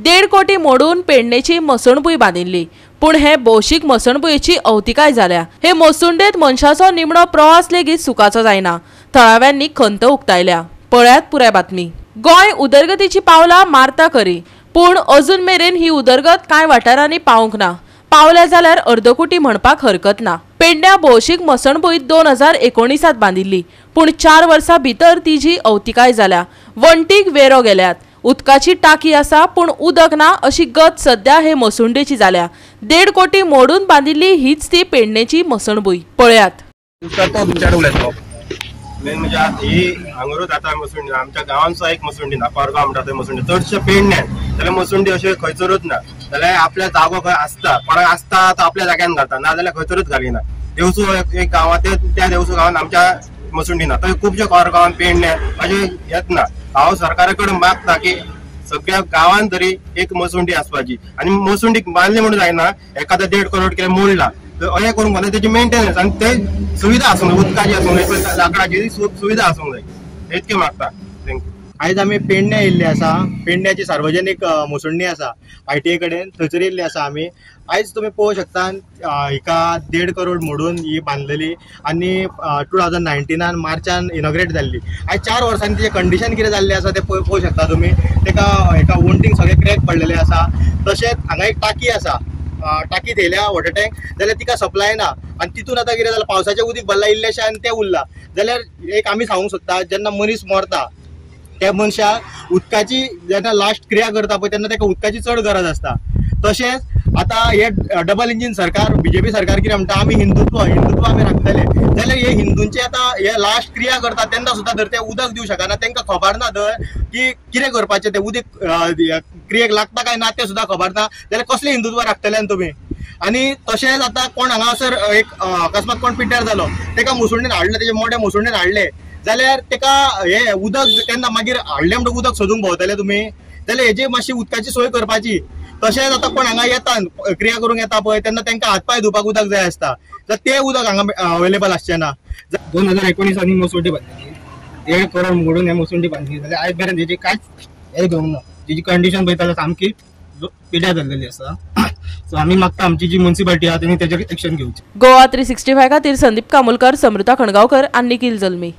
1.5 कोटी मोडून पेडणेची मसणबूय बांदिल्ली, पूण हे भौशीक मसणबुयेची अवतिकाय जाल्या। हे मसुंडेत मनशाचो निमणो प्रवास लेगीत सुखाचो जायना, थळाव्यांनी खंत उक्तायल्या। पळयात पुराय बातमी। गोंय उदरगतीची पावलां मारता खरी, पूण अजून मेरेन ही उदरगत कांय वाठारांनी पावूंक ना। पावल्या जाल्यार अर्द कोटी म्हणपाक हरकत ना। पेडण्या भौशीक मसणबूय 2019 बांदिल्ली, पूण 4 वर्सां भितर तिजी अवतिकाय जाल्या। वणटीक वेरो गेल्यात, उदकाची टाकी आसा पूण उदक ना अशी गत सध्या हे मसुंडेची जाल्या। 1.5 कोटी मोडून बांदिल्ली हीच ती पेडणेची मसणबूय। पळयात। मेन म्हणजे ही हांगरूच आता मसुंडी आमच्या गांवांत सुद्धा एक मसुंडी ना, कोरगांव म्हणटा थंय मसुंडी चडशे पेडण्यात, जाल्यार मसुंडी अशे खंयसरूच ना। जाल्यार आपल्या जागो खंय आसता, कोणाक आसता तो आपल्या जाग्यान घालता, ना जाल्यार खंयसरूच घालिना। देवसू एक गांवांत त्या देवसू गांवांत आमच्या मसुंडी ना, थंय खुबशे कोरगांवांत पेडण्यात अशे येत ना। हांव सरकारा कडेन मागता की सगळ्या गांवांत तरी एक मसुंडी आसपाची, आनी मसुंडीक बांदली म्हणून जायना, एखादा 1.5 करोड कितें मोडला अशें करूंक जाय, तेची मेंटेनन्स आनी ते सुविधा आसूंक जाय, उदकाची आसूंक जाय, लाकडाची सुविधा आसूंक जाय, इतकें मागता। थँक्यू। आयज आमी पेडण्या येयल्ले आसा। पेडण्याची सार्वजनीक मसुंडी आसा, ITA कडेन, थंयसर येयल्ले आसा आमी। आयज तुमी पळोवंक शकता हिका 1.5 करोड मोडून ही बांदलेली आनी 2019 मार्चान इनॉग्रेट जाल्ली। आयज 4 वर्सांनी तिचें कंडिशन कितें जाल्लें आसा तें पळोवंक शकता तुमी। तेका हेका वणटीक सगळे क्रॅक पडलेले आसा। तशेंच हांगा एक टाकी आसा, टाकी थेयल्या वॉटर टँक, जाल्यार तिका सप्लाय ना आनी तितून आतां कितें जालां, पावसाचें उदीक भरलां इल्लेशें आनी तें उरलां। जाल्यार एक आमी सांगूंक सोदता, जेन्ना मनीस मरता त्या मनशाक उदकाची जेन्ना लास्ट क्रिया करता पळय तेन्ना ताका उदकाची चड गरज आसता। तशेंच आतां हे डबल इंजीन सरकार, BJP सरकार कितें म्हणटा, आमी हिंदुत्व आमी राखतले, जाल्यार हे हिंदूंचे आतां हे लास्ट क्रिया करता तेन्ना सुद्दां जर ते उदक दिवंक शकना, तांकां खबर ना धर की कितें करपाचें, तें उदक क्रियेक लागता काय ना तें सुद्दां खबर ना, जाल्यार कसलें हिंदुत्व राखतले तुमी। आनी तशेंच आतां कोण हांगासर एक अकस्मात कोण पिड्ड्यार जालो, ताका मसुंडेन हाडले, तेजे मोठे मसुंडेन हाडले, जाल्यार ताका हे उदक तेन्ना मागीर हाडलें म्हणटकीर उदक सोदूंक भोंवतले तुमी, जाल्यार हेजी मातशी उदकाची सोय करपाची। तशेंच आतां कोण हांगा येता क्रिया करूंक येता पळय तेन्ना तांकां हात पाय धुवपाक उदक जाय आसता, जाल्यार तें उदक हांगा अवेलेबल आसचें ना। 2019 मसुंडी बांदली, 1.5 करोड मोडून हे मसुंडी बांदली, जाल्यार आयज मेरेन तेजी कांयच हे घेवंक ना। तेजी कंडिशन पळयता जाल्यार सामकी पिड्यार जाल्लेली आसा। सो आमी मागता आमची जी म्युनिसिपालिटी आहा तेणी तेजेर एक्शन घेवची। गोवा 365 खातीर संदीप कामुलकर, समृता खणगांवकर आनी निखिल जल्मी।